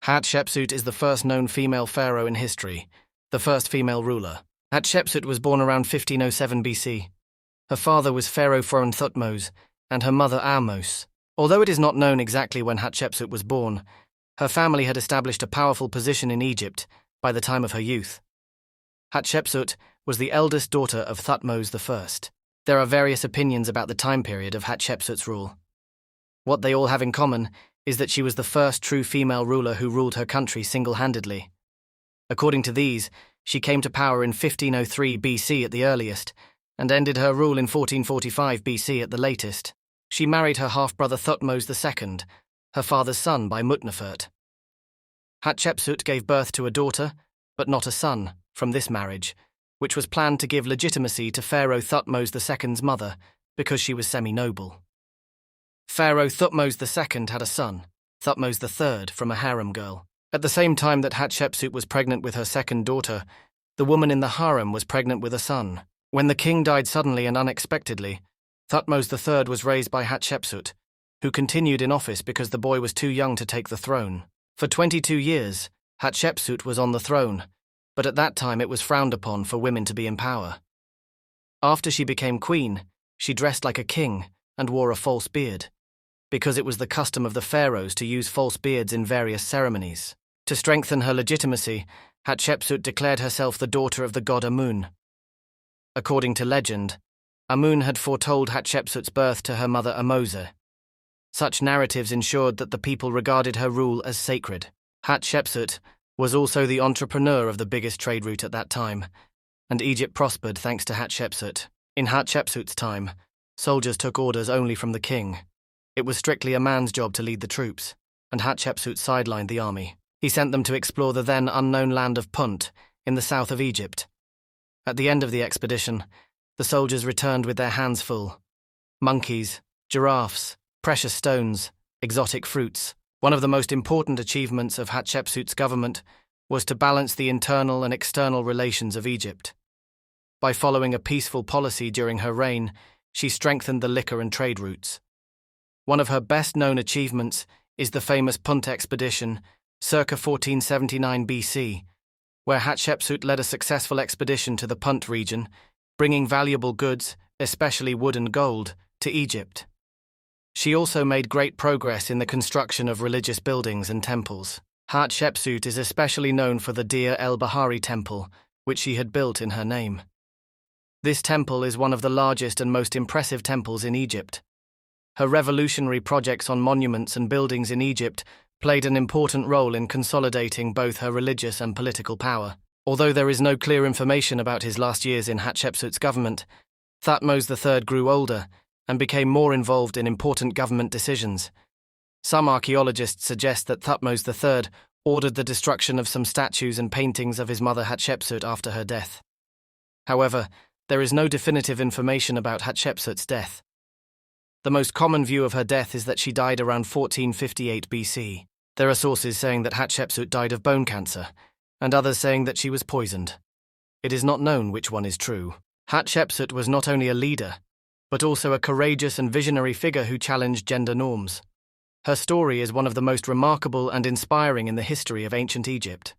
Hatshepsut is the first known female pharaoh in history, the first female ruler. Hatshepsut was born around 1507 BC. Her father was Pharaoh Thutmose and her mother Ahmose. Although it is not known exactly when Hatshepsut was born, her family had established a powerful position in Egypt by the time of her youth. Hatshepsut was the eldest daughter of Thutmose I. There are various opinions about the time period of Hatshepsut's rule. What they all have in common is that she was the first true female ruler who ruled her country single-handedly. According to these, she came to power in 1503 BC at the earliest, and ended her rule in 1445 BC at the latest. She married her half-brother Thutmose II, her father's son by Mutnefert. Hatshepsut gave birth to a daughter, but not a son, from this marriage, which was planned to give legitimacy to Pharaoh Thutmose II's mother, because she was semi-noble. Pharaoh Thutmose II had a son, Thutmose III, from a harem girl. At the same time that Hatshepsut was pregnant with her second daughter, the woman in the harem was pregnant with a son. When the king died suddenly and unexpectedly, Thutmose III was raised by Hatshepsut, who continued in office because the boy was too young to take the throne. For 22 years, Hatshepsut was on the throne, but at that time it was frowned upon for women to be in power. After she became queen, she dressed like a king and wore a false beard, because it was the custom of the pharaohs to use false beards in various ceremonies. To strengthen her legitimacy, Hatshepsut declared herself the daughter of the god Amun. According to legend, Amun had foretold Hatshepsut's birth to her mother Ahmose. Such narratives ensured that the people regarded her rule as sacred. Hatshepsut was also the entrepreneur of the biggest trade route at that time, and Egypt prospered thanks to Hatshepsut. In Hatshepsut's time, soldiers took orders only from the king. It was strictly a man's job to lead the troops, and Hatshepsut sidelined the army. He sent them to explore the then unknown land of Punt in the south of Egypt. At the end of the expedition, the soldiers returned with their hands full: monkeys, giraffes, precious stones, exotic fruits. One of the most important achievements of Hatshepsut's government was to balance the internal and external relations of Egypt. By following a peaceful policy during her reign, she strengthened the liquor and trade routes. One of her best-known achievements is the famous Punt expedition, circa 1479 BC, where Hatshepsut led a successful expedition to the Punt region, bringing valuable goods, especially wood and gold, to Egypt. She also made great progress in the construction of religious buildings and temples. Hatshepsut is especially known for the Deir el-Bahari temple, which she had built in her name. This temple is one of the largest and most impressive temples in Egypt. Her revolutionary projects on monuments and buildings in Egypt played an important role in consolidating both her religious and political power. Although there is no clear information about his last years in Hatshepsut's government, Thutmose III grew older and became more involved in important government decisions. Some archaeologists suggest that Thutmose III ordered the destruction of some statues and paintings of his mother Hatshepsut after her death. However, there is no definitive information about Hatshepsut's death. The most common view of her death is that she died around 1458 BC. There are sources saying that Hatshepsut died of bone cancer, and others saying that she was poisoned. It is not known which one is true. Hatshepsut was not only a leader, but also a courageous and visionary figure who challenged gender norms. Her story is one of the most remarkable and inspiring in the history of ancient Egypt.